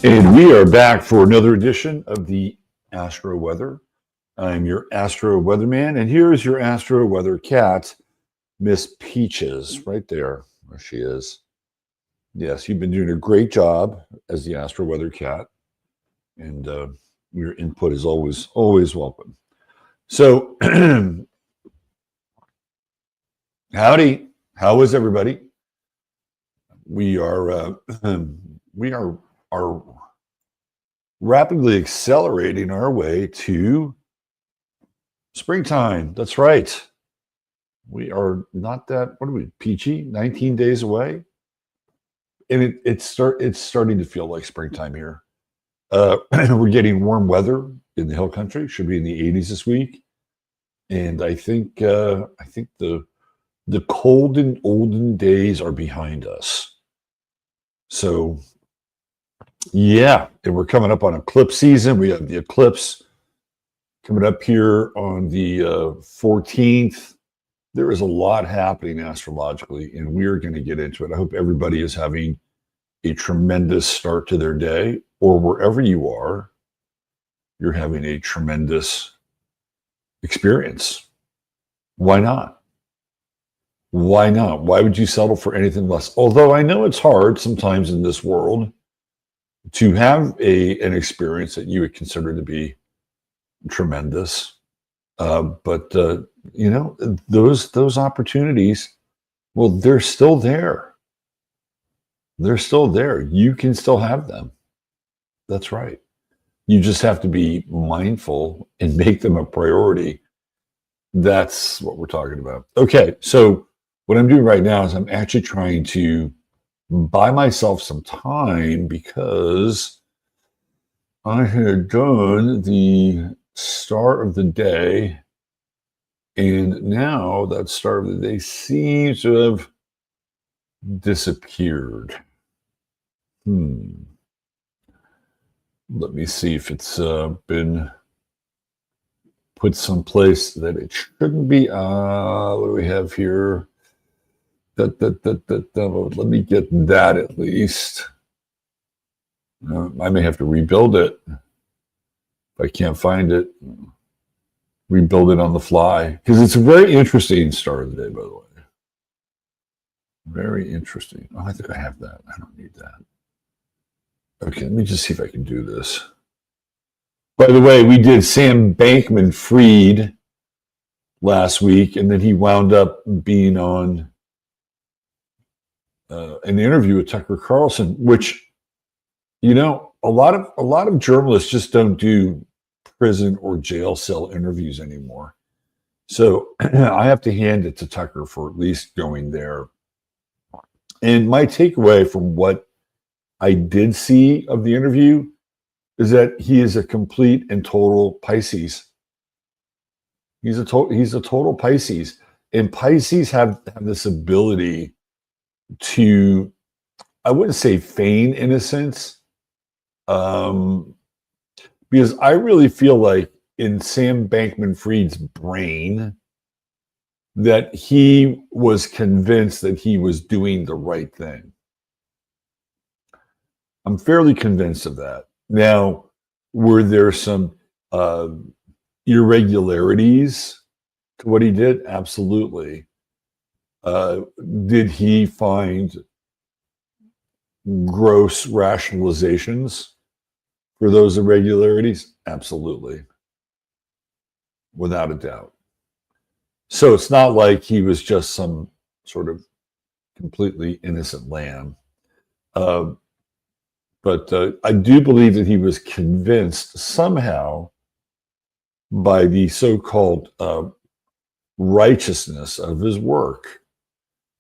And we are back for another edition of the Astro Weather. I'm your Astro Weatherman, and here is your Astro Weather cat, Miss Peaches, right there. There she is. Yes, you've been doing a great job as the Astro Weather cat, and your input is always welcome. So, howdy. How is everybody? We are we are rapidly accelerating our way to springtime. That's right. We are not that, what are we, peachy? 19 days away? And it's starting to feel like springtime here. We're getting warm weather in the hill country. Should be in the 80s this week. And I think the cold and olden days are behind us. So yeah, and we're coming up on eclipse season. We have the eclipse coming up here on the 14th. There is a lot happening astrologically, and we are going to get into it. I hope everybody is having a tremendous start to their day, or wherever you are, you're having a tremendous experience. Why not? Why not? Why would you settle for anything less? Although I know it's hard sometimes in this world to have an experience that you would consider to be tremendous. But you know, those opportunities, well, they're still there. They're still there. You can still have them. That's right. You just have to be mindful and make them a priority. That's what we're talking about. Okay, so what I'm doing right now is I'm actually trying to buy myself some time because I had done the start of the day, and now that start of the day seems to have disappeared. Let me see if it's been put someplace that it shouldn't be. What do we have here? Let me get that at least. I may have to rebuild it. If I can't find it, rebuild it on the fly. Because it's a very interesting start of the day, by the way. Very interesting. Oh, I think I have that. I don't need that. Okay, let me just see if I can do this. By the way, we did Sam Bankman-Fried last week, and then he wound up being on an interview with Tucker Carlson, which, you know, a lot of journalists just don't do prison or jail cell interviews anymore. So I have to hand it to Tucker for at least going there. And my takeaway from what I did see of the interview is that he is a complete and total Pisces. He's a total Pisces, and Pisces have this ability to, I wouldn't say feign innocence, because I really feel like in Sam Bankman-Fried's brain that he was convinced that he was doing the right thing. I'm fairly convinced of that. Now, were there some irregularities to what he did? Absolutely. Did he find gross rationalizations for those irregularities? Absolutely. Without a doubt. So it's not like he was just some sort of completely innocent lamb. But I do believe that he was convinced somehow by the so-called righteousness of his work.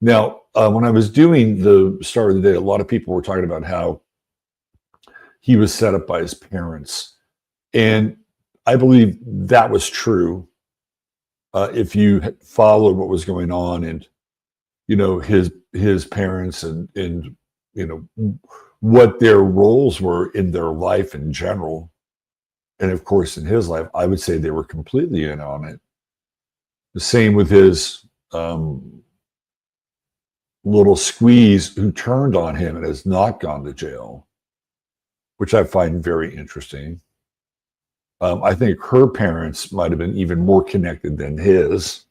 Now, when I was doing the start of the day, a lot of people were talking about how he was set up by his parents. And I believe that was true. If you followed what was going on and, you know, his parents and, you know, what their roles were in their life in general. And of course, in his life, I would say they were completely in on it. The same with his little squeeze who turned on him and has not gone to jail. which I find very interesting. I think her parents might have been even more connected than his.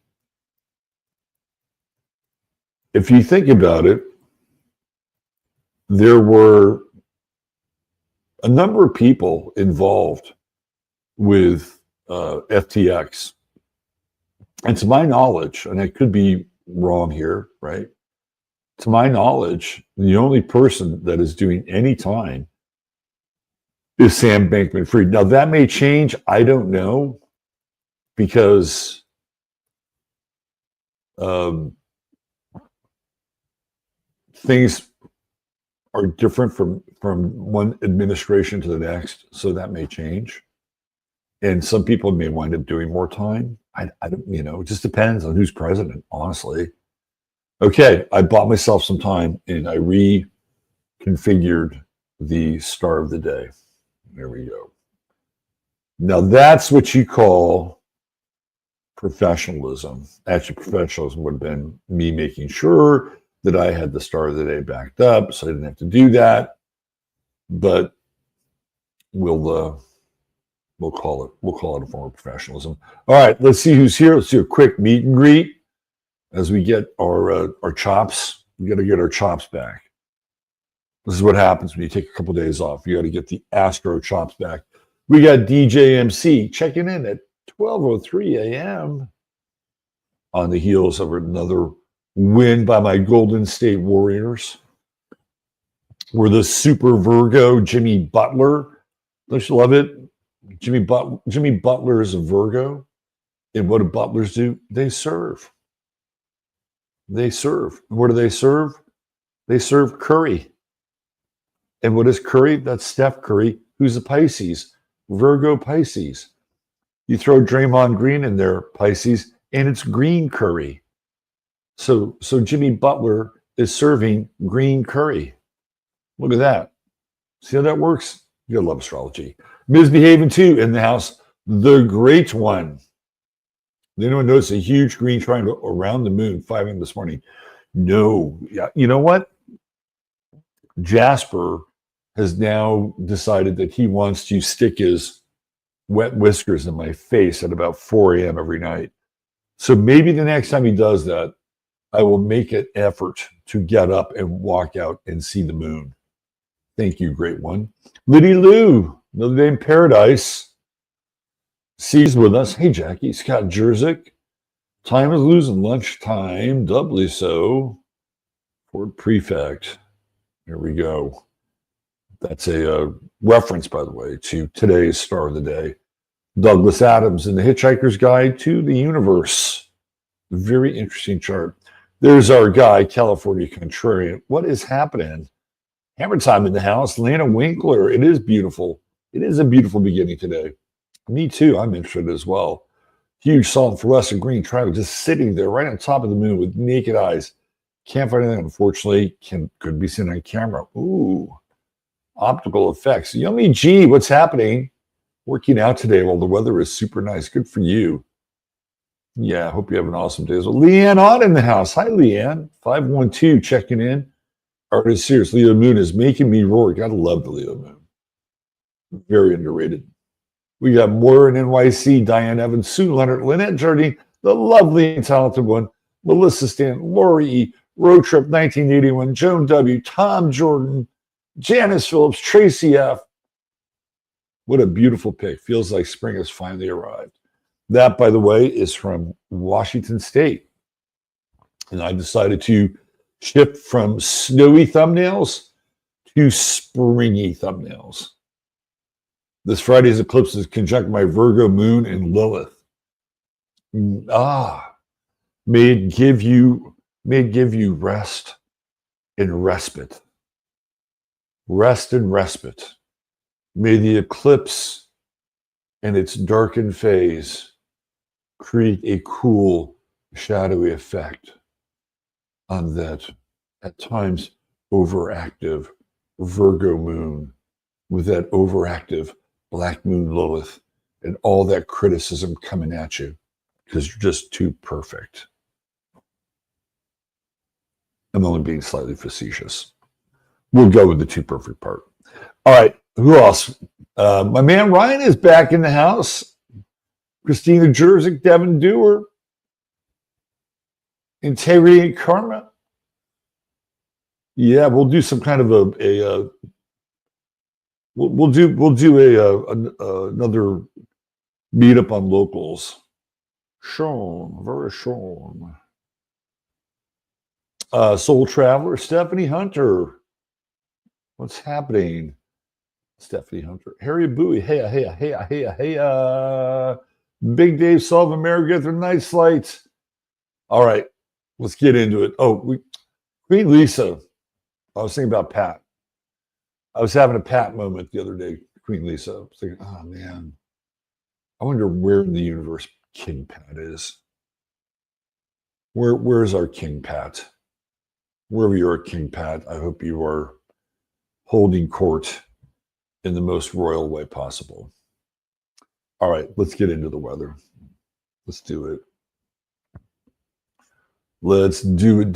If you think about it, there were a number of people involved with FTX. And to my knowledge, and I could be wrong here, right? To my knowledge, the only person that is doing any time is Sam Bankman-Fried. Now, that may change. I don't know, because things are different from one administration to the next, so that may change. And some people may wind up doing more time. I don't, it just depends on who's president, honestly. Okay, I bought myself some time and I reconfigured the star of the day. There we go. Now that's what you call professionalism. Actually, professionalism would have been me making sure that I had the star of the day backed up, so I didn't have to do that. But we'll call it a form of professionalism. All right, let's see who's here. Let's do a quick meet and greet as we get our chops. We got to get our chops back. This is what happens when you take a couple of days off. You got to get the Astro chops back. We got DJ MC checking in at 12:03 a.m. on the heels of another win by my Golden State Warriors. We're the Super Virgo Jimmy Butler. Don't you love it? Jimmy Butler is a Virgo. And what do butlers do? They serve. They serve. What do they serve? They serve Curry. And what is Curry? That's Steph Curry, who's a Pisces, Virgo Pisces. You throw Draymond Green in there, Pisces, and it's green curry. So Jimmy Butler is serving green curry. Look at that. See how that works? You gotta love astrology. Misbehaving too in the house, the great one. Did anyone notice a huge green triangle around the moon 5 a.m. this morning? No. Yeah. You know what? Jasper has now decided that he wants to stick his wet whiskers in my face at about 4 a.m. every night. So maybe the next time he does that, I will make an effort to get up and walk out and see the moon. Thank you, great one. Liddy Lou, Notre Dame Paradise. C's with us. Hey, Jackie. Scott Jerzik. Time is losing lunchtime. Doubly so. Ford Prefect. Here we go. That's a reference, by the way, to today's star of the day. Douglas Adams in The Hitchhiker's Guide to the Universe. Very interesting chart. There's our guy, California Contrarian. What is happening? Hammer time in the house. Lana Winkler. It is beautiful. It is a beautiful beginning today. Me too. I'm interested as well. Huge solid fluorescent green triangle just sitting there right on top of the moon with naked eyes. Can't find anything, unfortunately. Could be seen on camera. Ooh. Optical effects. Yummy G, what's happening? Working out today while the weather is super nice. Good for you. Yeah, I hope you have an awesome day as well. Leanne Ott in the house. Hi, Leanne. 512 checking in. Artist serious. Leo Moon is making me roar. Gotta love the Leo Moon. Very underrated. We got Moore in NYC, Diane Evans, Sue Leonard, Lynette Jardine, the lovely and talented one, Melissa Stan, Lori E, Road Trip 1981, Joan W, Tom Jordan, Janice Phillips, Tracy F. What a beautiful pick. Feels like spring has finally arrived. That, by the way, is from Washington State. And I decided to shift from snowy thumbnails to springy thumbnails. This Friday's eclipse is conjunct my Virgo moon and Lilith. May it give you rest and respite. Rest and respite. May the eclipse and its darkened phase create a cool, shadowy effect on that at times overactive Virgo moon with that overactive Black Moon Lilith and all that criticism coming at you because you're just too perfect. I'm only being slightly facetious. We'll go with the too perfect part. All right. Who else? My man Ryan is back in the house. Christina Jerzik, Devin Dewar, Integrity and Karma. Yeah, we'll do some kind of we'll do another meetup on locals. Sean, very Sean. Soul Traveler, Stephanie Hunter. What's happening? Stephanie Hunter. Harry Bowie. Hey. Big Dave Sullivan, Mary Githner, Nice Lights. All right, let's get into it. Queen Lisa. I was thinking about Pat. I was having a Pat moment the other day, Queen Lisa. I was thinking, oh man, I wonder where in the universe King Pat is. Where's our King Pat? Wherever you are, King Pat, I hope you are holding court in the most royal way possible. All right, let's get into the weather. Let's do it. Let's do it.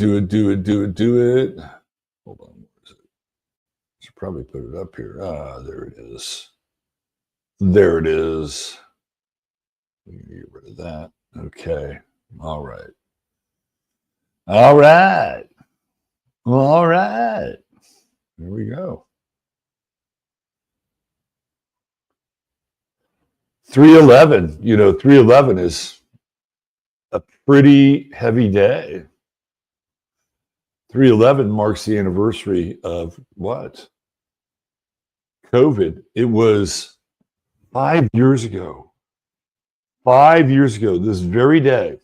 Hold on. Where is it? Should probably put it up here. There it is. There it is. We can get rid of that. Okay. All right. All right. All right. There we go. 311. 311 is a pretty heavy day. 311 marks the anniversary of what? COVID. It was 5 years ago. 5 years ago, this very day,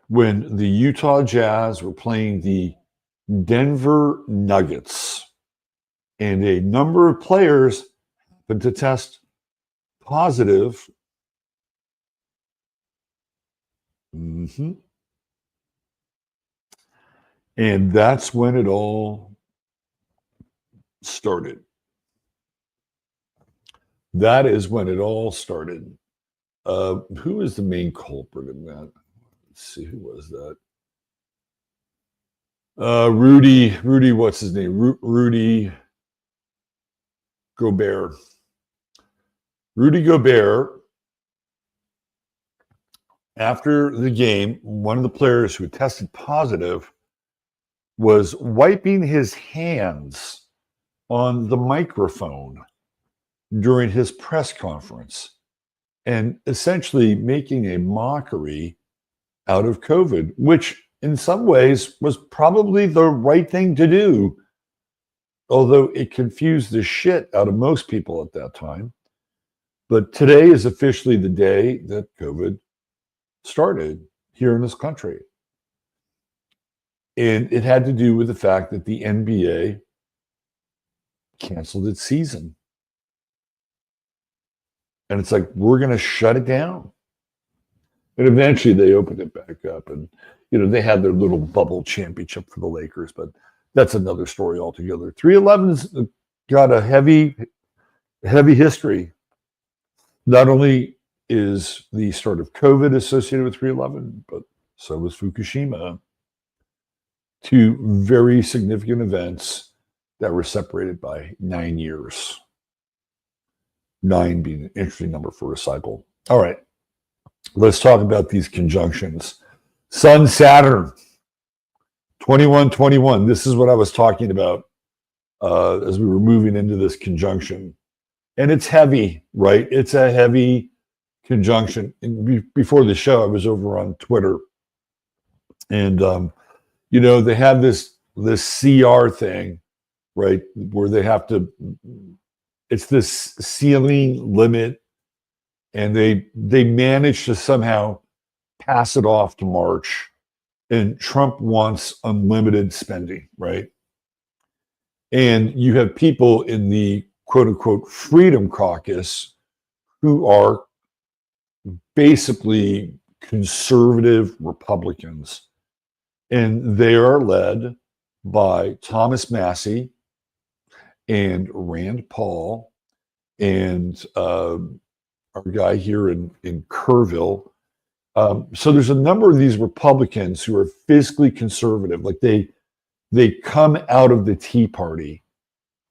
when the Utah Jazz were playing the Denver Nuggets, and a number of players happened to test positive. And that's when it all started. That is when it all started. Who is the main culprit in that? Let's see, who was that? Rudy, what's his name? Rudy Gobert. Rudy Gobert, after the game, one of the players who tested positive was wiping his hands on the microphone during his press conference and essentially making a mockery out of COVID, which in some ways was probably the right thing to do, although it confused the shit out of most people at that time. But today is officially the day that COVID started here in this country. And it had to do with the fact that the NBA canceled its season. And it's like, we're going to shut it down. And eventually they opened it back up. And, they had their little bubble championship for the Lakers, but that's another story altogether. 311's got a heavy history. Not only is the start of COVID associated with 311, but so was Fukushima. Two very significant events that were separated by 9 years. 9 being an interesting number for a cycle. All right, let's talk about these conjunctions. Sun, Saturn, 21-21. This is what I was talking about as we were moving into this conjunction. And it's heavy, right? It's a heavy conjunction. And before the show, I was over on Twitter. And, they have this CR thing, right? Where they have to, it's this ceiling limit. And they managed to somehow pass it off to March. And Trump wants unlimited spending, right? And you have people in the quote unquote Freedom Caucus who are basically conservative Republicans. And they are led by Thomas Massey and Rand Paul and our guy here in Kerrville. So there's a number of these Republicans who are fiscally conservative. Like they come out of the Tea Party.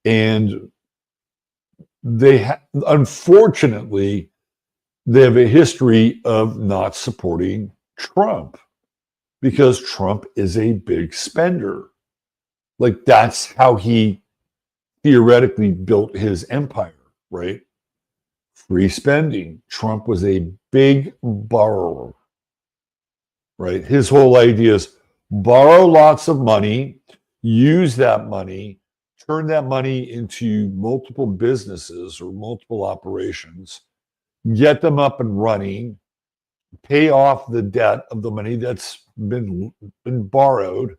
And unfortunately, they have a history of not supporting Trump because Trump is a big spender. Like that's how he theoretically built his empire, right? Free spending. Trump was a big borrower, right? His whole idea is borrow lots of money, use that money, turn that money into multiple businesses or multiple operations, get them up and running, pay off the debt of the money that's been borrowed,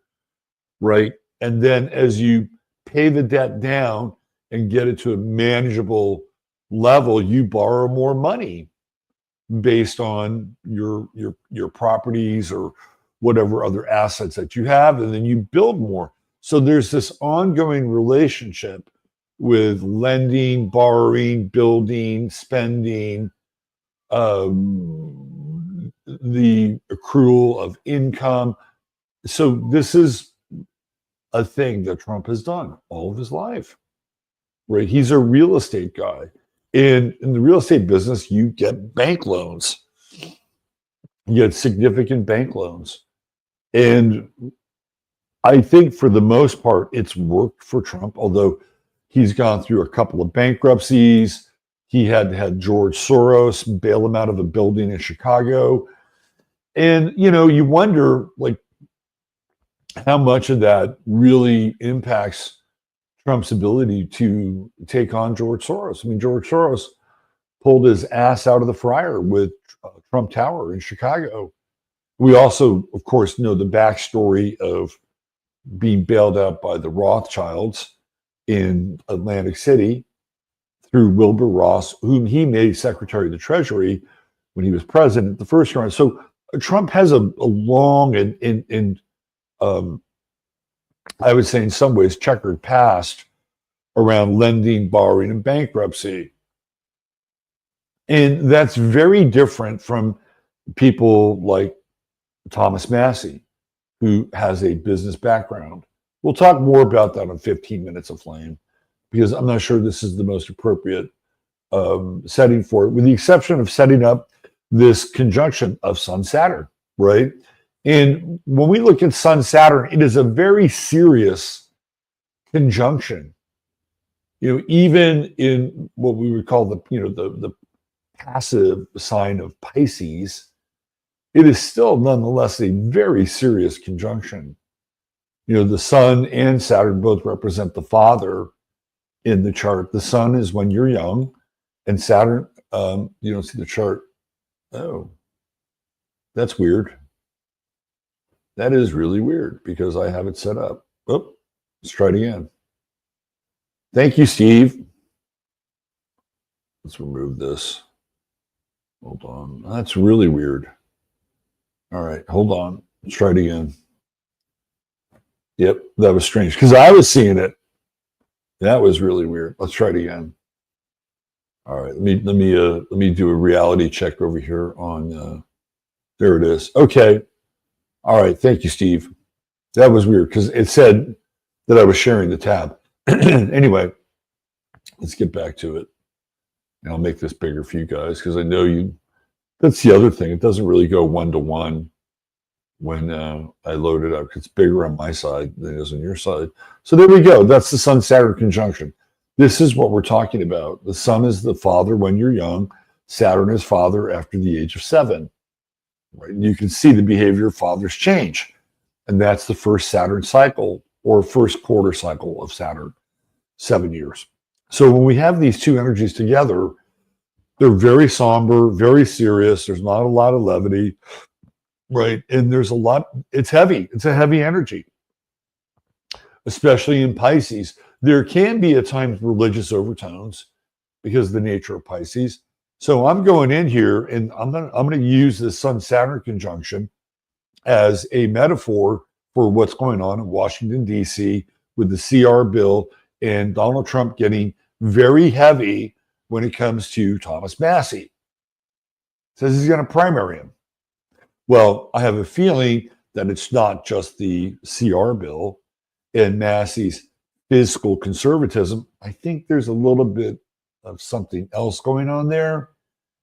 right? And then as you pay the debt down and get it to a manageable level, you borrow more money based on your properties or whatever other assets that you have, and then you build more. So there's this ongoing relationship with lending, borrowing, building, spending, the accrual of income. So this is a thing that Trump has done all of his life, right? He's a real estate guy. In the real estate business, you get bank loans. You get significant bank loans. And I think for the most part, it's worked for Trump, although he's gone through a couple of bankruptcies. He had George Soros bail him out of a building in Chicago. And, you wonder, like, how much of that really impacts Trump's ability to take on George Soros. I mean, George Soros pulled his ass out of the fryer with Trump Tower in Chicago. We also, of course, know the backstory of being bailed out by the Rothschilds in Atlantic City through Wilbur Ross, whom he made Secretary of the Treasury when he was president the first round. So Trump has a long and I would say in some ways checkered past around lending, borrowing, and bankruptcy. And that's very different from people like Thomas Massey, who has a business background. We'll talk more about that on 15 Minutes of Flame, because I'm not sure this is the most appropriate setting for it, with the exception of setting up this conjunction of Sun-Saturn, right? And when we look at Sun-Saturn, it is a very serious conjunction. Even in what we would call the passive sign of Pisces, it is still nonetheless a very serious conjunction. The Sun and Saturn both represent the father in the chart. The Sun is when you're young, and Saturn, you don't see the chart. Oh, that's weird. That is really weird because I have it set up. Oh, let's try it again. Thank you, Steve. Let's remove this. Hold on. That's really weird. All right, hold on. Let's try it again. Yep, that was strange because I was seeing it. That was really weird. Let's try it again. All right, let me do a reality check over here on. There it is. Okay. All right. Thank you, Steve. That was weird because it said that I was sharing the tab. Anyway, let's get back to it. And I'll make this bigger for you guys because I know you. That's the other thing. It doesn't really go one-to-one when I load it up. It's bigger on my side than it is on your side. So there we go. That's the Sun-Saturn conjunction. This is what we're talking about. The Sun is the father when you're young. Saturn is father after the age of 7. Right? And you can see the behavior of fathers change. And that's the first Saturn cycle or first quarter cycle of Saturn, 7 years. So when we have these two energies together, they're very somber, very serious. There's not a lot of levity, right? And there's a lot, it's heavy. It's a heavy energy, especially in Pisces. There can be at times religious overtones because of the nature of Pisces. So I'm going in here and I'm going to use this Sun-Saturn conjunction as a metaphor for what's going on in Washington, D.C. with the CR bill and Donald Trump getting very heavy when it comes to Thomas Massey. Says he's going to primary him. Well, I have a feeling that it's not just the CR bill and Massey's fiscal conservatism. I think there's a little bit of something else going on there,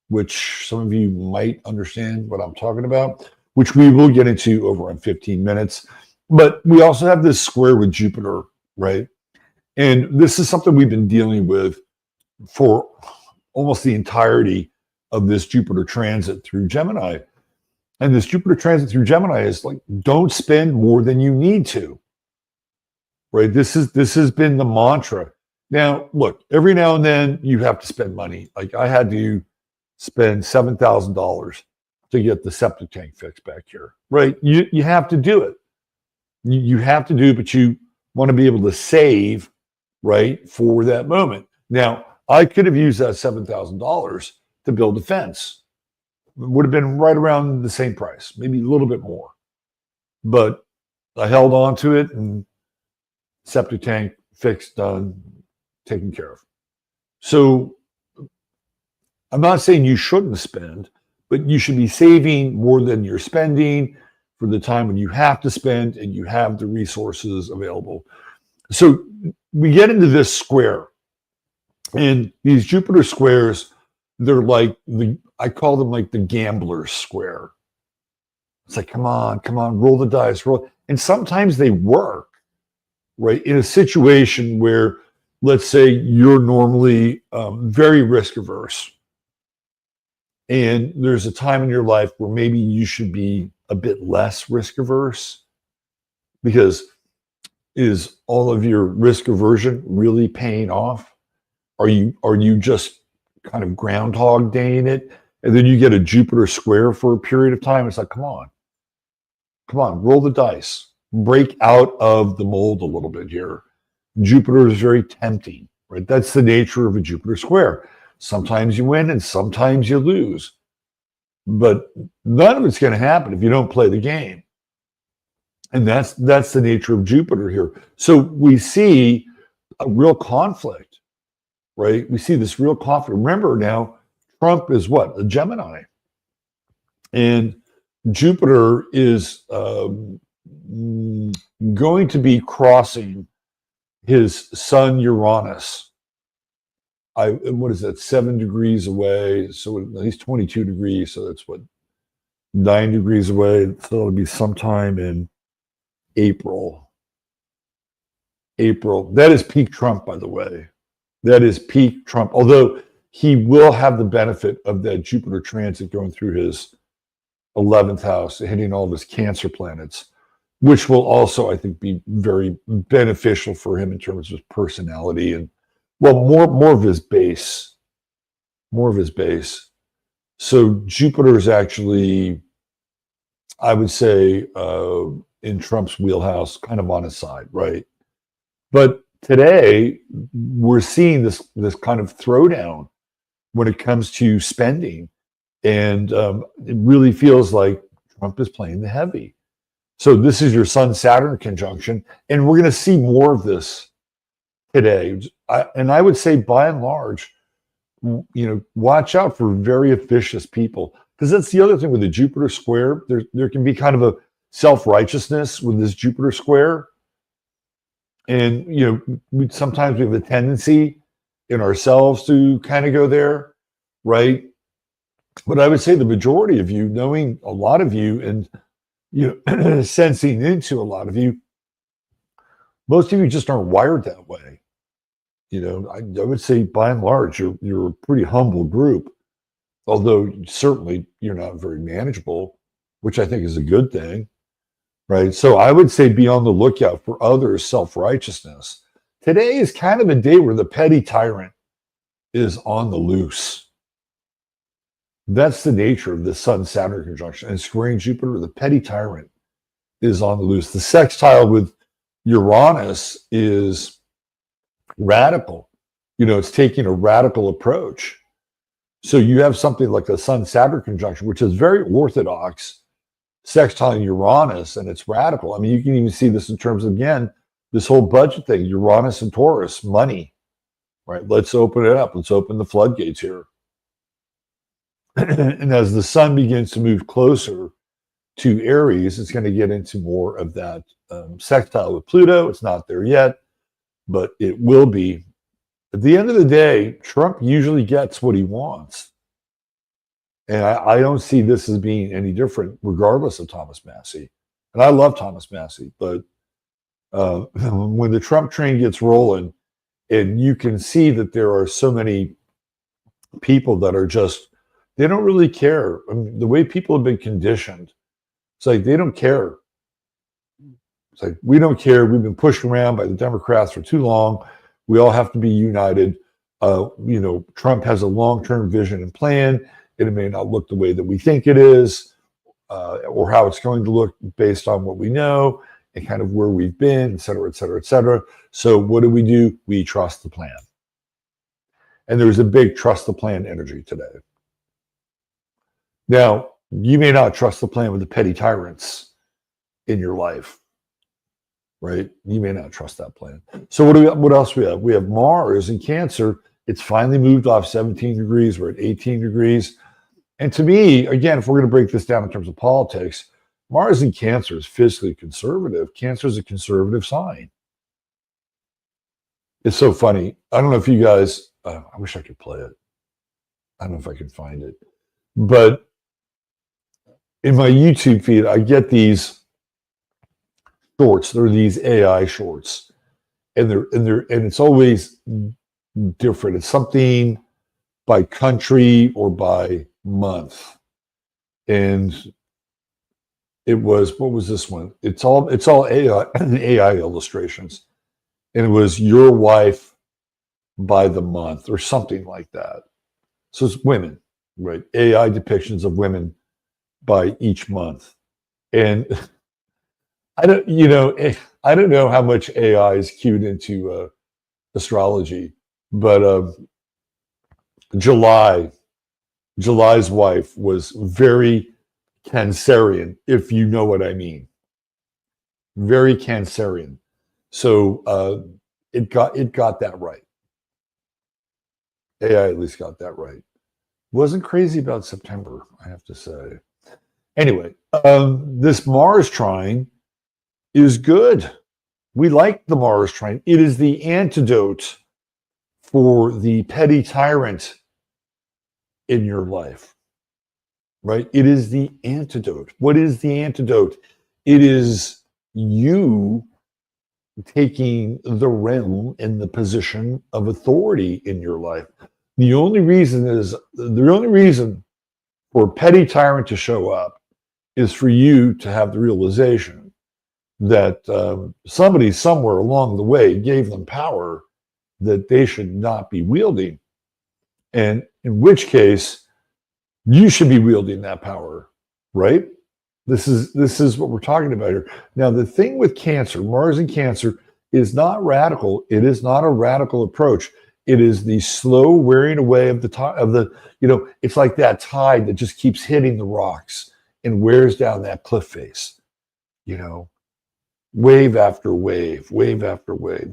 which some of you might understand what I'm talking about, which we will get into over in 15 minutes. But we also have this square with Jupiter, right? And this is something we've been dealing with for almost the entirety of this Jupiter transit through Gemini. And this Jupiter transit through Gemini is like, don't spend more than you need to, right? This has been the mantra. Now, look, every now and then you have to spend money. Like I had to spend $7,000 to get the septic tank fixed back here, right? You have to do it. You have to do it, but you want to be able to save, right, for that moment. Now, I could have used that $7,000 to build a fence. It would have been right around the same price, maybe a little bit more. But I held on to it and septic tank fixed, done, taken care of. So I'm not saying you shouldn't spend, but you should be saving more than you're spending for the time when you have to spend and you have the resources available. So we get into this square, and these Jupiter squares, they're like I call them like the gambler's square. It's like, come on, roll the dice, roll. And sometimes they work, right? In a situation where, let's say you're normally very risk averse, and there's a time in your life where maybe you should be a bit less risk averse, because is all of your risk aversion really paying off? Are you just kind of groundhog daying it, and then you get a Jupiter square for a period of time? It's like, come on, roll the dice, break out of the mold a little bit here. Jupiter is very tempting, right? That's the nature of a Jupiter square. Sometimes you win and sometimes you lose, but none of it's going to happen if you don't play the game. And that's the nature of Jupiter here. So we see a real conflict, right? We see this real conflict. Remember now, Trump is what? A Gemini. And Jupiter is going to be crossing his sun Uranus. What is that? 7 degrees away. So he's 22 degrees. So that's what, 9 degrees away. So it'll be sometime in April. That is peak Trump, by the way. That is peak Trump. Although he will have the benefit of that Jupiter transit going through his 11th house, hitting all of his Cancer planets, which will also, I think, be very beneficial for him in terms of his personality and, well, more of his base. So Jupiter is actually, I would say, in Trump's wheelhouse, kind of on his side, right? But today we're seeing this kind of throwdown when it comes to spending, and it really feels like Trump is playing the heavy. So this is your Sun-Saturn conjunction, and we're going to see more of this today. I would say, by and large, watch out for very officious people, because that's the other thing with the Jupiter square. There can be kind of a self-righteousness with this Jupiter square, and sometimes we have a tendency in ourselves to kind of go there, right? But I would say the majority of you, knowing a lot of you and sensing into a lot of you, most of you just aren't wired that way. I would say by and large, you're a pretty humble group, although certainly you're not very manageable, which I think is a good thing, right? So I would say be on the lookout for others' self-righteousness. Today is kind of a day where the petty tyrant is on the loose. That's the nature of the Sun-Saturn conjunction. And squaring Jupiter, the petty tyrant is on the loose. The sextile with Uranus is radical. It's taking a radical approach. So you have something like a Sun-Saturn conjunction, which is very orthodox, sextile Uranus, and it's radical. I mean, you can even see this in terms of, again, this whole budget thing, Uranus and Taurus, money, right? Let's open it up. Let's open the floodgates here. And as the sun begins to move closer to Aries, it's going to get into more of that sextile with Pluto. It's not there yet, but it will be At the end of the day, Trump usually gets what he wants. And I don't see this as being any different, regardless of Thomas Massey. And I love Thomas Massey, but when the Trump train gets rolling, and you can see that there are so many people that are just, they don't really care. I mean, the way people have been conditioned, it's like they don't care. It's like, we don't care. We've been pushed around by the Democrats for too long. We all have to be united. Trump has a long-term vision and plan. It may not look the way that we think it is, or how it's going to look based on what we know and kind of where we've been, et cetera, et cetera, et cetera. So what do? We trust the plan. And there's a big trust the plan energy today. Now, you may not trust the plan with the petty tyrants in your life, right? You may not trust that plan. So what else we have? We have Mars in Cancer. It's finally moved off 17 degrees. We're at 18 degrees. And to me, again, if we're going to break this down in terms of politics, Mars in Cancer is physically conservative. Cancer is a conservative sign. It's so funny. I don't know if you guys, I wish I could play it. I don't know if I can find it. But in my YouTube feed, I get these shorts. They're these AI shorts. And it's always different. It's something by country or by month. And what was this one? It's all AI illustrations. And it was your wife by the month or something like that. So it's women, right? AI depictions of women by each month. And I don't know how much AI is cued into astrology, but July's wife was very Cancerian, if you know what I mean. Very Cancerian. So it got that right. AI at least got that right. Wasn't crazy about September, I have to say. Anyway, this Mars trine is good. We like the Mars trine. It is the antidote for the petty tyrant in your life, right? It is the antidote. What is the antidote? It is you taking the realm in the position of authority in your life. The only reason for a petty tyrant to show up is for you to have the realization that somebody somewhere along the way gave them power that they should not be wielding. And in which case, you should be wielding that power, right? This is what we're talking about here. Now, the thing with Cancer, Mars in Cancer, is not radical. It is not a radical approach. It is the slow wearing away of it's like that tide that just keeps hitting the rocks and wears down that cliff face, wave after wave,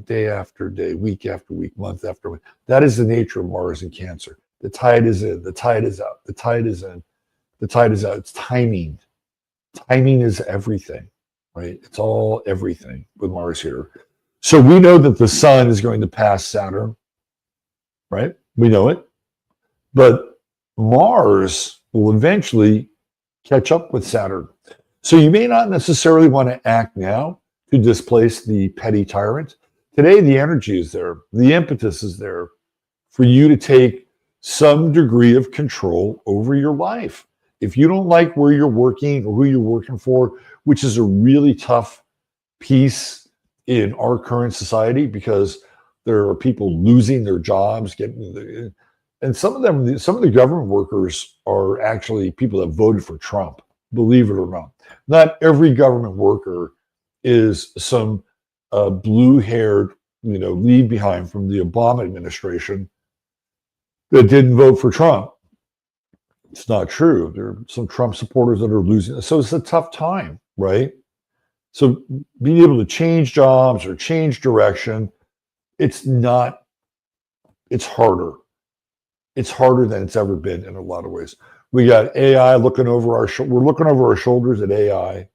day after day, week after week, month after week. That is the nature of Mars in Cancer. The tide is in, the tide is out, the tide is in, the tide is out. It's timing. Timing is everything, right? It's all everything with Mars here. So we know that the sun is going to pass Saturn, right? We know it. But Mars will eventually catch up with Saturn. So you may not necessarily want to act now to displace the petty tyrant. Today, the energy is there. The impetus is there for you to take some degree of control over your life. If you don't like where you're working or who you're working for, which is a really tough piece in our current society because there are people losing their jobs, and some of the government workers are actually people that voted for Trump, believe it or not. Not every government worker is some blue-haired, leave behind from the Obama administration that didn't vote for Trump. It's not true. There are some Trump supporters that are losing. So it's a tough time, right? So being able to change jobs or change direction, it's harder. It's harder than it's ever been in a lot of ways. We got AI looking over we're looking over our shoulders at AI.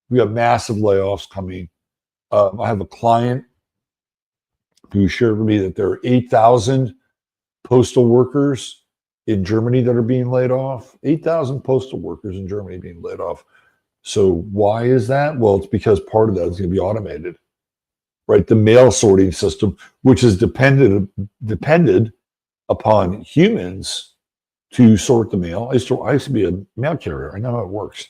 We got massive layoffs coming. I have a client who shared with me that there are 8,000 postal workers in Germany that are being laid off. 8,000 postal workers in Germany being laid off. So why is that? Well, it's because part of that is going to be automated, right? The mail sorting system, which is depended upon humans to sort the mail. I used to be a mail carrier. I know how it works.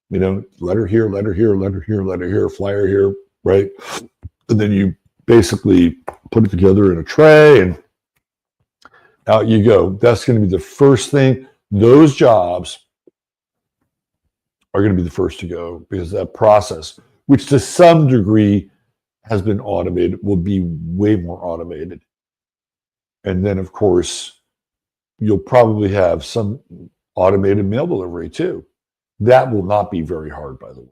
You know, letter here, letter here, letter here, letter here, flyer here, right? And then you basically put it together in a tray and out you go. That's going to be the first thing. Those jobs are going to be the first to go because that process, which to some degree has been automated, will be way more automated. And then, of course, you'll probably have some automated mail delivery too. That will not be very hard, by the way.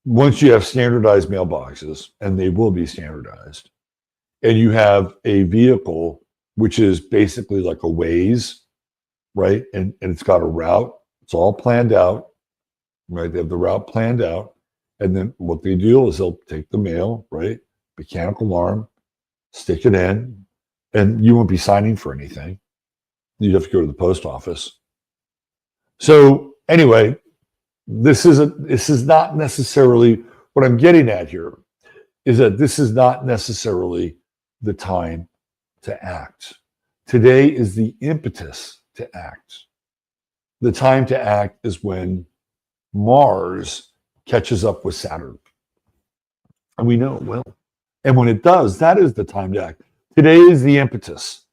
Once you have standardized mailboxes, and they will be standardized, and you have a vehicle which is basically like a Waze, right? And it's got a route. It's all planned out, right? They have the route planned out. And then what they do is they'll take the mail, right? Mechanical arm, stick it in, and you won't be signing for anything. You'd have to go to the post office. So anyway, this is not necessarily what I'm getting at here, is that this is not necessarily the time to act. Today is the impetus to act. The time to act is when Mars catches up with Saturn. And we know it will. And when it does, that is the time to act. Today is the impetus.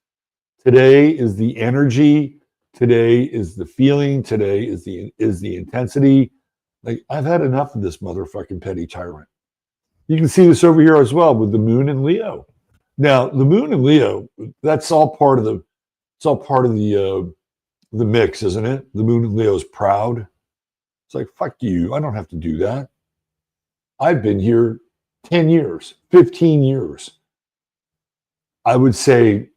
Today is the energy. Today is the feeling. Today is the intensity. Like, I've had enough of this motherfucking petty tyrant. You can see this over here as well with the moon in Leo. Now, the moon in Leo, that's all part of the mix, isn't it? The moon in Leo is proud. It's like, fuck you. I don't have to do that. I've been here 10 years, 15 years. I would say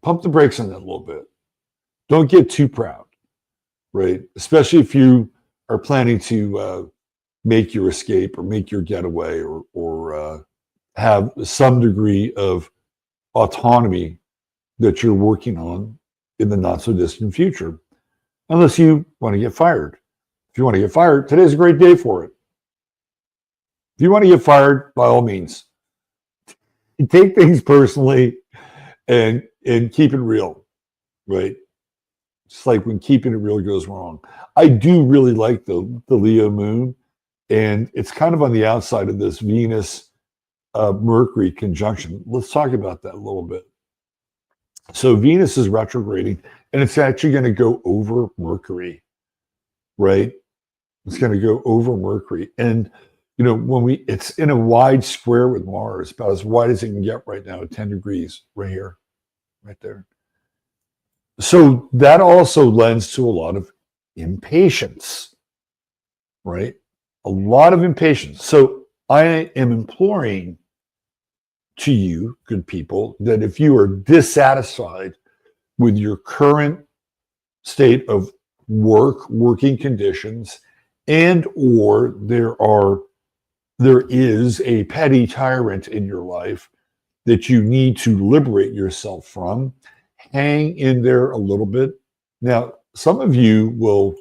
pump the brakes on that a little bit. Don't get too proud, right? Especially if you are planning to make your escape or make your getaway or have some degree of autonomy that you're working on in the not so distant future, unless you want to get fired. If you want to get fired, today's a great day for it. If you want to get fired, by all means, take things personally and keep it real, right? It's like when keeping it real goes wrong. I do really like the Leo moon, and it's kind of on the outside of this Venus Mercury conjunction. Let's talk about that a little bit. So Venus is retrograding, and it's actually going to go over Mercury, right? It's going to go over Mercury. And, you know, it's in a wide square with Mars, about as wide as it can get right now at 10 degrees, right here, right there. So that also lends to a lot of impatience, right? A lot of impatience. So I am imploring to you, good people, that if you are dissatisfied with your current state of working conditions, and or there is a petty tyrant in your life that you need to liberate yourself from, hang in there a little bit. Now, some of you will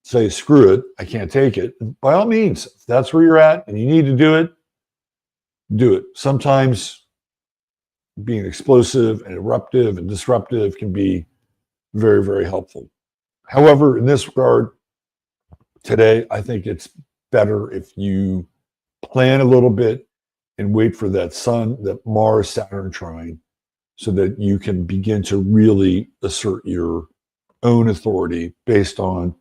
say, screw it, I can't take it. And by all means, if that's where you're at and you need to do it, do it. Sometimes being explosive and eruptive and disruptive can be very, very helpful. However, in this regard, today, I think it's better if you plan a little bit and wait for that Mars-Saturn trine so that you can begin to really assert your own authority based on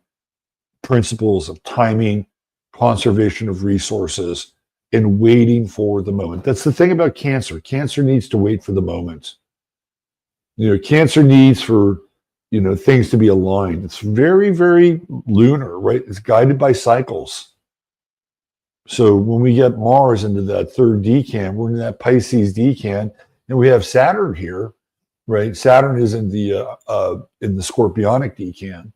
principles of timing, conservation of resources, and waiting for the moment. That's the thing about Cancer. Cancer needs to wait for the moment. You know, Cancer needs for, you know, things to be aligned. It's very, very lunar, right? It's guided by cycles. So when we get Mars into that third decan, we're in that Pisces decan, and we have Saturn here, right? Saturn is in the Scorpionic decan,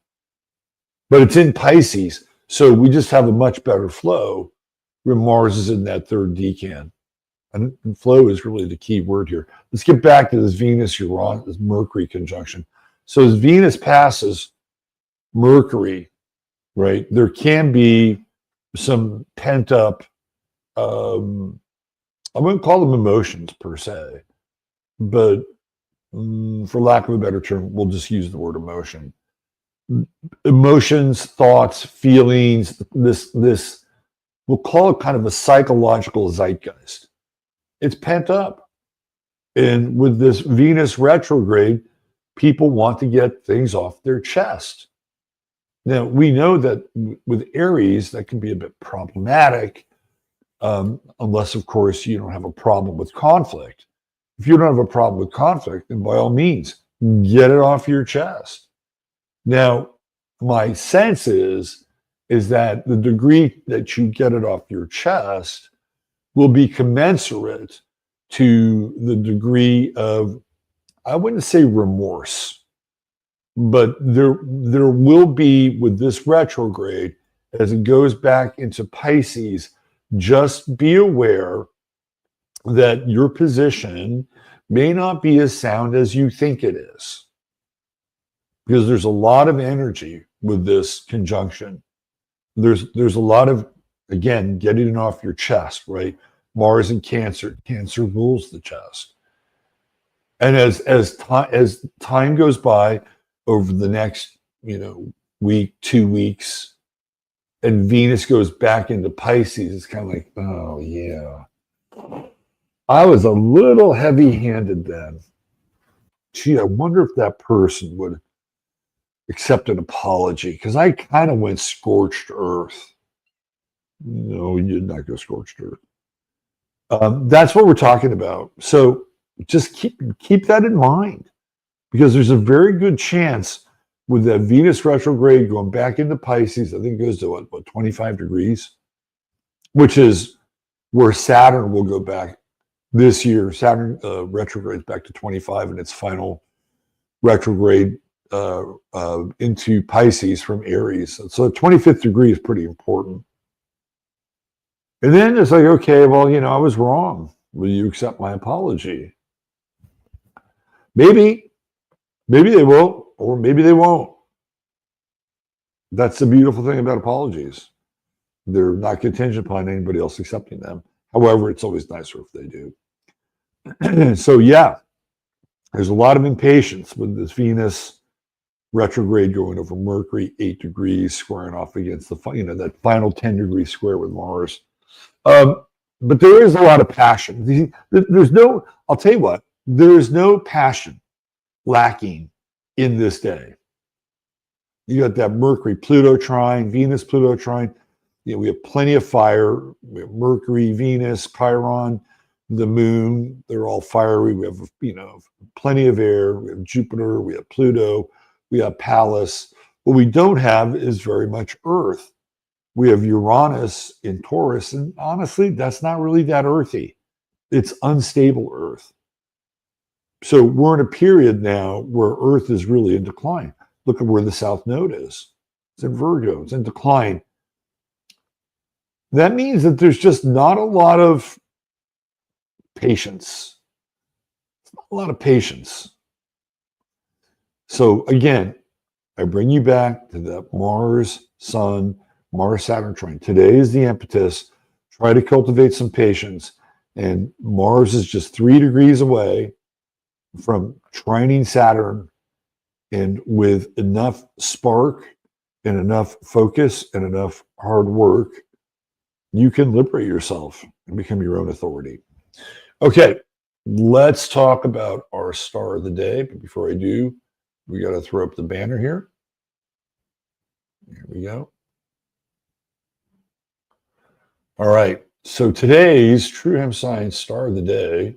but it's in Pisces. So we just have a much better flow when Mars is in that third decan. And flow is really the key word here. Let's get back to this Venus-Uranus, this Mercury conjunction. So as Venus passes Mercury, right, there can be some pent up, I wouldn't call them emotions per se, but for lack of a better term, we'll just use the word emotion. Emotions, thoughts, feelings, this we'll call it kind of a psychological zeitgeist. It's pent up. And with this Venus retrograde, people want to get things off their chest. Now, we know that with Aries, that can be a bit problematic, unless, of course, you don't have a problem with conflict. If you don't have a problem with conflict, then by all means, get it off your chest. Now, my sense is that the degree that you get it off your chest will be commensurate to the degree of, I wouldn't say remorse, but there will be, with this retrograde, as it goes back into Pisces, just be aware that your position may not be as sound as you think it is. Because there's a lot of energy with this conjunction. There's a lot of, again, getting it off your chest, right? Mars in Cancer rules the chest. And as time goes by over the next, week, 2 weeks, and Venus goes back into Pisces, it's kind of like, oh yeah. I was a little heavy-handed then. Gee, I wonder if that person would accept an apology, because I kind of went scorched earth. No, you did not go scorched earth. That's what we're talking about. So just keep that in mind, because there's a very good chance with that Venus retrograde going back into Pisces, I think it goes to what 25 degrees, which is where Saturn will go back this year. Saturn retrogrades back to 25 in its final retrograde into Pisces from Aries. So the 25th degree is pretty important. And then it's like, okay, well, I was wrong. Will you accept my apology? Maybe they will, or maybe they won't. That's the beautiful thing about apologies. They're not contingent upon anybody else accepting them. However, it's always nicer if they do. So yeah, there's a lot of impatience with this Venus retrograde going over Mercury, 8 degrees, squaring off against the, that final 10 degree square with Mars. But there is a lot of passion. I'll tell you what, there is no passion lacking in this day. You got that Mercury-Pluto trine, Venus-Pluto trine. We have plenty of fire. We have Mercury, Venus, Chiron, the moon. They're all fiery. We have, plenty of air. We have Jupiter. We have Pluto. We have Pallas. What we don't have is very much Earth. We have Uranus in Taurus, and honestly, that's not really that earthy. It's unstable Earth. So we're in a period now where Earth is really in decline. Look at where the South Node is. It's in Virgo. It's in decline. That means that there's just not a lot of patience. A lot of patience. So again, I bring you back to that Mars-Saturn trine. Today is the impetus. Try to cultivate some patience. And Mars is just 3 degrees away from trining Saturn. And with enough spark and enough focus and enough hard work, you can liberate yourself and become your own authority. Okay, let's talk about our star of the day. But before I do, we got to throw up the banner here. Here we go. All right, so today's True Hemp Science star of the day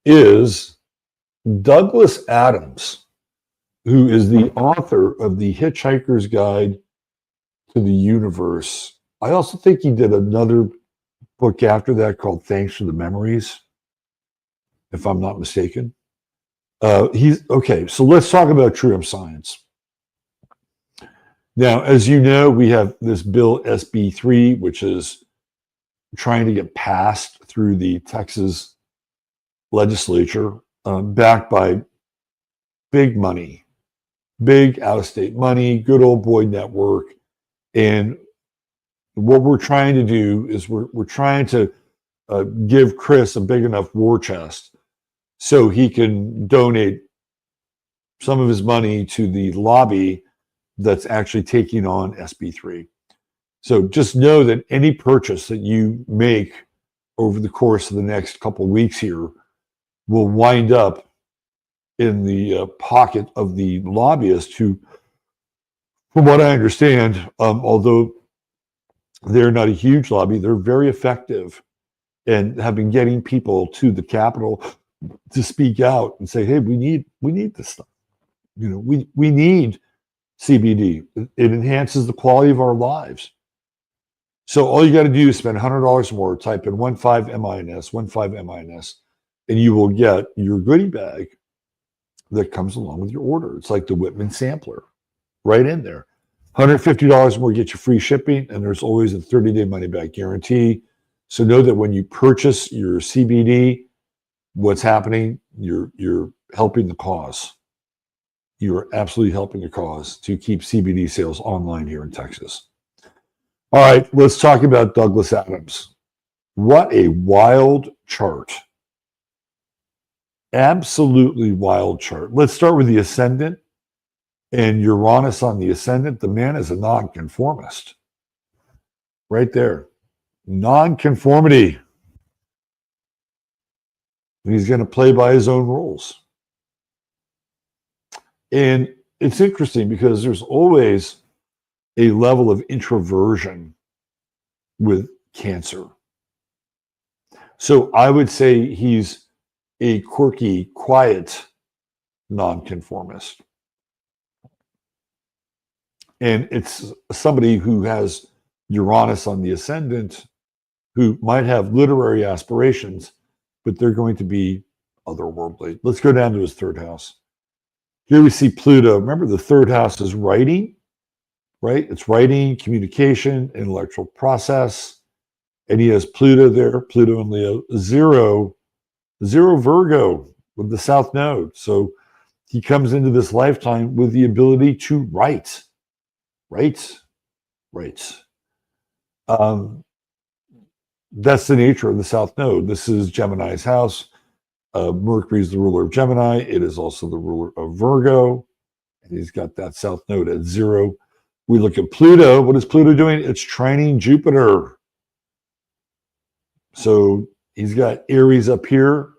is Douglas Adams, who is the author of The Hitchhiker's Guide to the Universe. I also think he did another book after that called Thanks for the Memories, if I'm not mistaken. Okay, so let's talk about True Hemp Science. Now, as you know, we have this bill SB3, which is trying to get passed through the Texas legislature, backed by big money, big out-of-state money, good old boy network. And what we're trying to do is we're trying to give Chris a big enough war chest so he can donate some of his money to the lobby that's actually taking on SB3. So just know that any purchase that you make over the course of the next couple of weeks here will wind up in the pocket of the lobbyist who, from what I understand, although they're not a huge lobby, they're very effective and have been getting people to the Capitol to speak out and say, hey, we need this stuff. We need CBD. It enhances the quality of our lives. So all you got to do is spend $100 more, type in 15MINS, 15MINS, and you will get your goodie bag that comes along with your order. It's like the Whitman sampler right in there. $150 more, get you free shipping, and there's always a 30-day money-back guarantee. So know that when you purchase your CBD, what's happening, you're helping the cause. You're absolutely helping the cause to keep CBD sales online here in Texas. All right, let's talk about Douglas Adams. What a wild chart. Absolutely wild chart. Let's start with the ascendant. And Uranus on the ascendant, the man is a nonconformist. Right there. Nonconformity. And he's going to play by his own rules. And it's interesting because there's always a level of introversion with Cancer. So I would say he's a quirky, quiet nonconformist. And it's somebody who has Uranus on the ascendant, who might have literary aspirations, but they're going to be otherworldly. Let's go down to his third house. Here we see Pluto. Remember, the third house is writing, right? It's writing, communication, intellectual process. And he has Pluto there, Pluto and Leo, zero Virgo with the South Node. So he comes into this lifetime with the ability to write. Right. That's the nature of the South Node. This is Gemini's house. Mercury is the ruler of Gemini. It is also the ruler of Virgo. And he's got that South Node at 0. We look at Pluto. What is Pluto doing? It's trining Jupiter. So he's got Aries up here.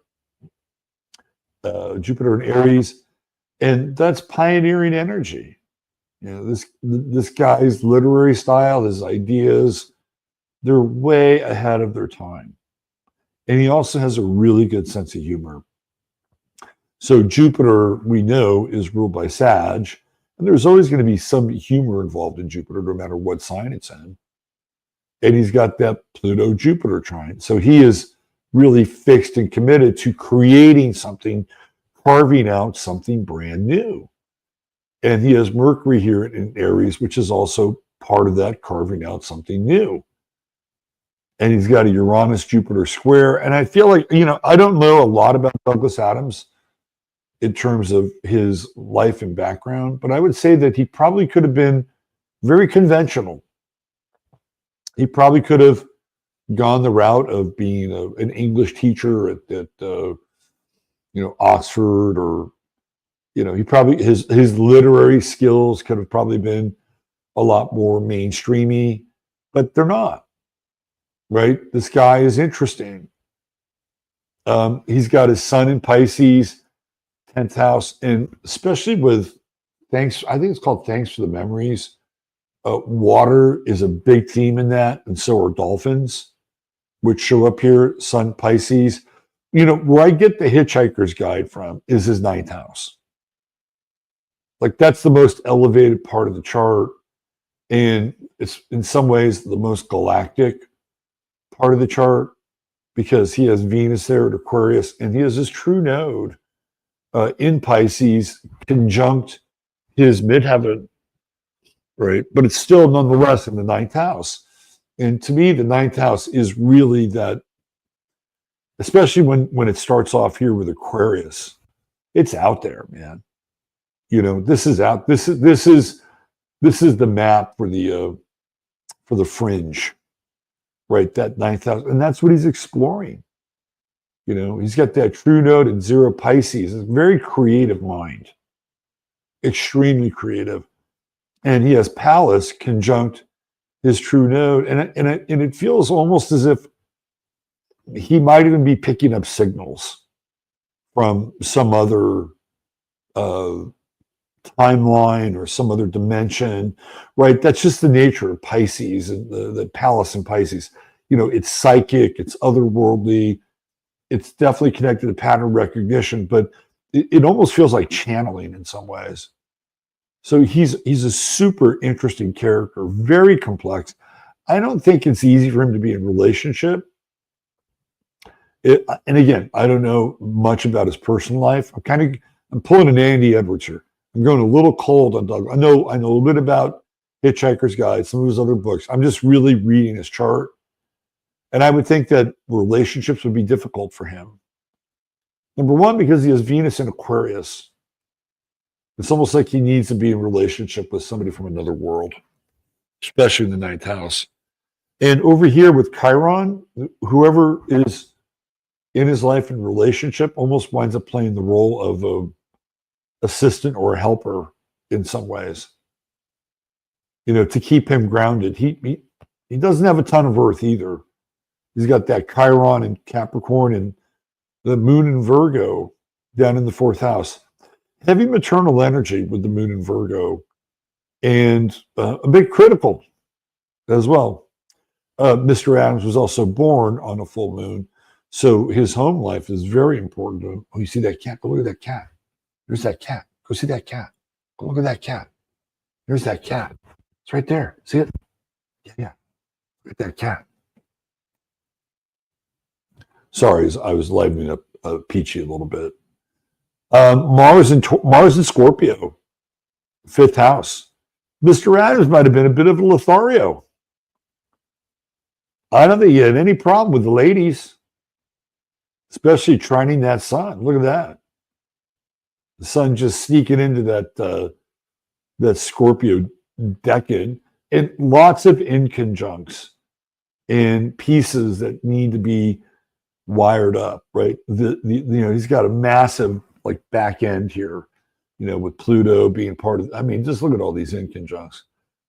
Jupiter and Aries. And that's pioneering energy. This guy's literary style, his ideas, they're way ahead of their time. And he also has a really good sense of humor. So Jupiter, we know, is ruled by Sag, and there's always going to be some humor involved in Jupiter, no matter what sign it's in. And he's got that Pluto-Jupiter trine. So he is really fixed and committed to creating something, carving out something brand new. And he has Mercury here in Aries, which is also part of that, carving out something new. And he's got a Uranus-Jupiter square. And I feel like, I don't know a lot about Douglas Adams in terms of his life and background, but I would say that he probably could have been very conventional. He probably could have gone the route of being an English teacher at Oxford, or he probably his literary skills could have probably been a lot more mainstreamy, but they're not. Right? This guy is interesting. He's got his sun in Pisces, 10th house, and especially with I think it's called Thanks for the Memories. Water is a big theme in that, and so are dolphins, which show up here, sun Pisces. Where I get the Hitchhiker's Guide from is his 9th house. Like, that's the most elevated part of the chart, and it's in some ways the most galactic part of the chart, because he has Venus there at Aquarius, and he has his true node in Pisces conjunct his midheaven, right? But it's still nonetheless in the 9th house. And to me, the ninth house is really that, especially when it starts off here with Aquarius. It's out there, man. This is out. This is the map for the fringe, right? That ninth house, and that's what he's exploring. He's got that true node in 0 Pisces. It's a very creative mind, extremely creative, and he has Pallas conjunct his true node, and it feels almost as if he might even be picking up signals from some other timeline or some other dimension, right? That's just the nature of Pisces and the Pallas in Pisces. It's psychic, it's otherworldly, it's definitely connected to pattern recognition, but it almost feels like channeling in some ways. So he's a super interesting character, very complex. I don't think it's easy for him to be in a relationship. And again, I don't know much about his personal life. I'm pulling an Andy Edwards here. I'm going a little cold on Doug. I know a little bit about Hitchhiker's Guide, some of his other books. I'm just really reading his chart. And I would think that relationships would be difficult for him. Number one, because he has Venus in Aquarius. It's almost like he needs to be in relationship with somebody from another world, especially in the ninth house. And over here with Chiron, whoever is in his life in relationship almost winds up playing the role of a assistant or a helper in some ways, to keep him grounded. He doesn't have a ton of earth either. He's got that Chiron in Capricorn and the moon in Virgo down in the 4th house. Heavy maternal energy with the moon in Virgo, and a bit critical as well. Mr. Adams was also born on a full moon, so his home life is very important to him. Oh, you see that cat? Go look at that cat. There's that cat. Go see that cat. Go look at that cat. There's that cat. It's right there. See it? Yeah. Look at that cat. Sorry, I was livening up Peachy a little bit. Mars in Scorpio, 5th house. Mr. Adams might have been a bit of a Lothario. I don't think he had any problem with the ladies, especially trining that sun. Look at that. The sun just sneaking into that Scorpio decade, and lots of inconjuncts and pieces that need to be wired up, right? He's got a massive back end here, with Pluto being part of. I mean, just look at all these inconjuncts.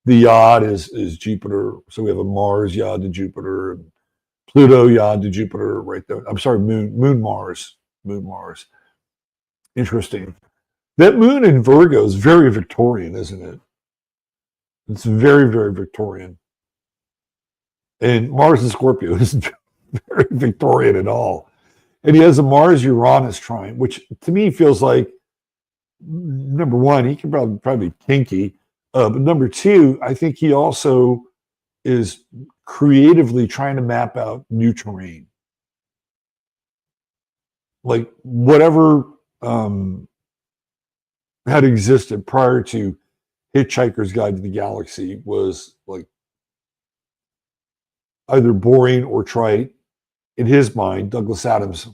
The yod is Jupiter, so we have a Mars yod to Jupiter, and Pluto yod to Jupiter, right there. I'm sorry, Moon Mars. Interesting. That moon in Virgo is very Victorian, isn't it? It's very, very Victorian. And Mars in Scorpio isn't very Victorian at all. And he has a Mars-Uranus trine, which to me feels like, number one, he can probably be kinky. But number two, I think he also is creatively trying to map out new terrain. Like whatever had existed prior to Hitchhiker's Guide to the Galaxy was either boring or trite. In his mind, Douglas Adams,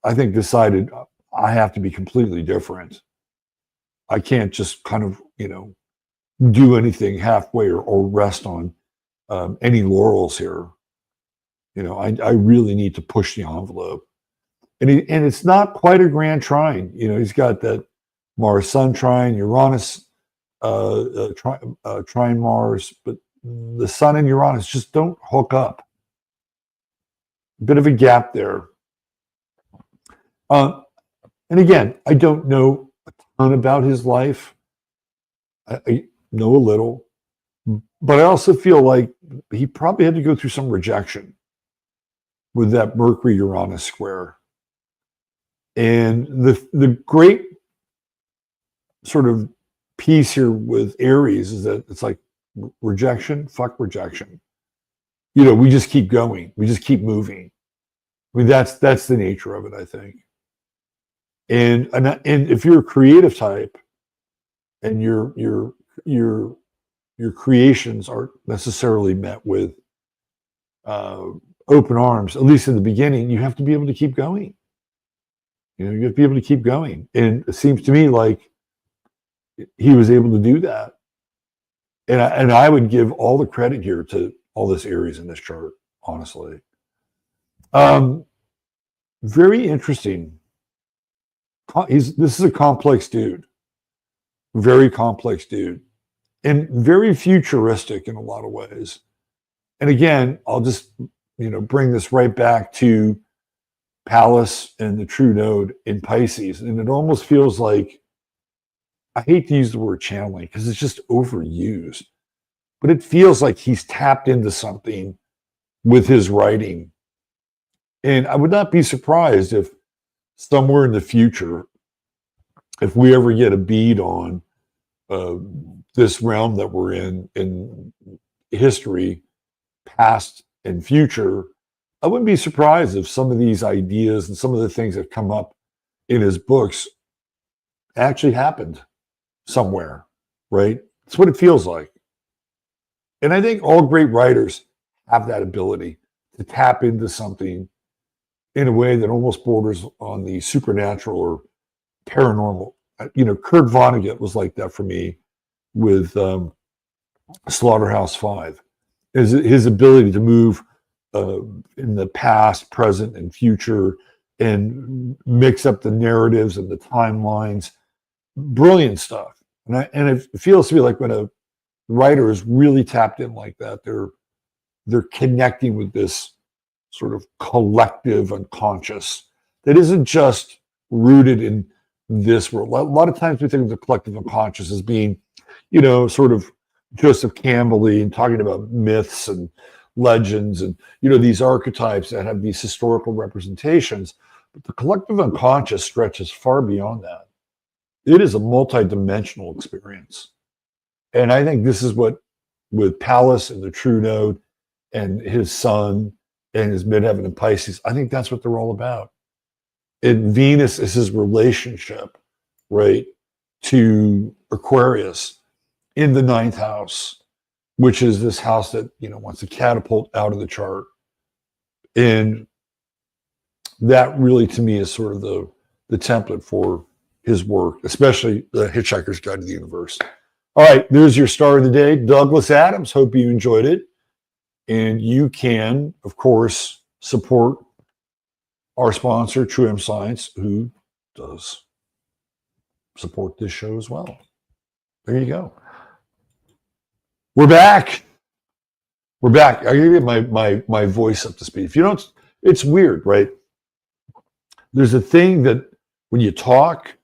I think, decided I have to be completely different. I can't just kind of, do anything halfway or rest on any laurels here. I really need to push the envelope. And it's not quite a grand trine. He's got that Mars Sun trine, Uranus trine Mars, but the Sun and Uranus just don't hook up. Bit of a gap there. And again, I don't know a ton about his life. I know a little, but I also feel like he probably had to go through some rejection with that Mercury-Uranus square. And the great sort of piece here with Aries is that it's like rejection, fuck rejection. We just keep going. We just keep moving. I mean, that's the nature of it, I think. And if you're a creative type and you're your creations aren't necessarily met with open arms, at least in the beginning. You have to be able to keep going. You have to be able to keep going. And it seems to me like he was able to do that. And I would give all the credit here to all this Aries in this chart, honestly. Very interesting. This is a complex dude, very complex dude, and very futuristic in a lot of ways. And again, I'll just bring this right back to Pallas and the true node in Pisces, and it almost feels like, I hate to use the word channeling because it's just overused, but it feels like he's tapped into something with his writing. And I would not be surprised if somewhere in the future, if we ever get a bead on this realm that we're in history, past and future, I wouldn't be surprised if some of these ideas and some of the things that come up in his books actually happened somewhere, right? That's what it feels like. And I think all great writers have that ability to tap into something in a way that almost borders on the supernatural or paranormal. Kurt Vonnegut was like that for me with Slaughterhouse-Five. His ability to move in the past, present, and future and mix up the narratives and the timelines. Brilliant stuff. And it feels to me like when a writer is really tapped in like that, they're connecting with this sort of collective unconscious that isn't just rooted in this world. A lot of times we think of the collective unconscious as being, sort of Joseph Campbell-y and talking about myths and legends and, these archetypes that have these historical representations. But the collective unconscious stretches far beyond that. It is a multi-dimensional experience. And I think this is what, with Pallas and the true node and his sun and his midheaven in Pisces, I think that's what they're all about. And Venus is his relationship, right, to Aquarius in the ninth house, which is this house that, wants to catapult out of the chart. And that really, to me, is sort of the template for his work, especially the Hitchhiker's Guide to the Universe. All right, there's your star of the day, Douglas Adams. Hope you enjoyed it. And you can, of course, support our sponsor, True Hemp Science, who does support this show as well. There you go. We're back. I gotta get my voice up to speed. If you don't, it's weird, right? There's a thing that when you talk,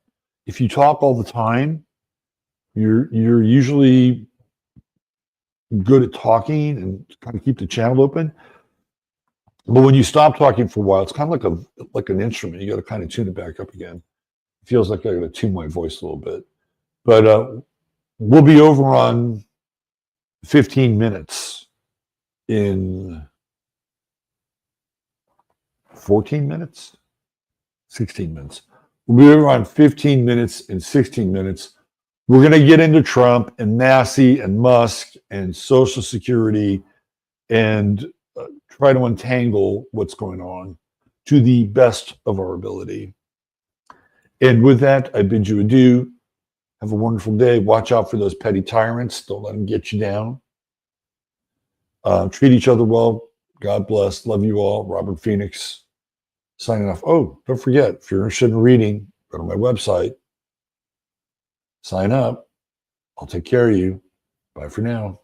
if you talk all the time, you're usually good at talking and kind of keep the channel open. But when you stop talking for a while, it's kind of like an instrument. You got to kind of tune it back up again. It feels like I got to tune my voice a little bit. But we'll be over on 15 minutes in 14 minutes, 16 minutes. We'll be over on 15 minutes in 16 minutes. We're going to get into Trump and Massey and Musk and Social Security and try to untangle what's going on to the best of our ability. And with that, I bid you adieu. Have a wonderful day. Watch out for those petty tyrants. Don't let them get you down. Treat each other well. God bless. Love you all. Robert Phoenix signing off. Oh, don't forget, if you're interested in reading, go to my website. Sign up. I'll take care of you. Bye for now.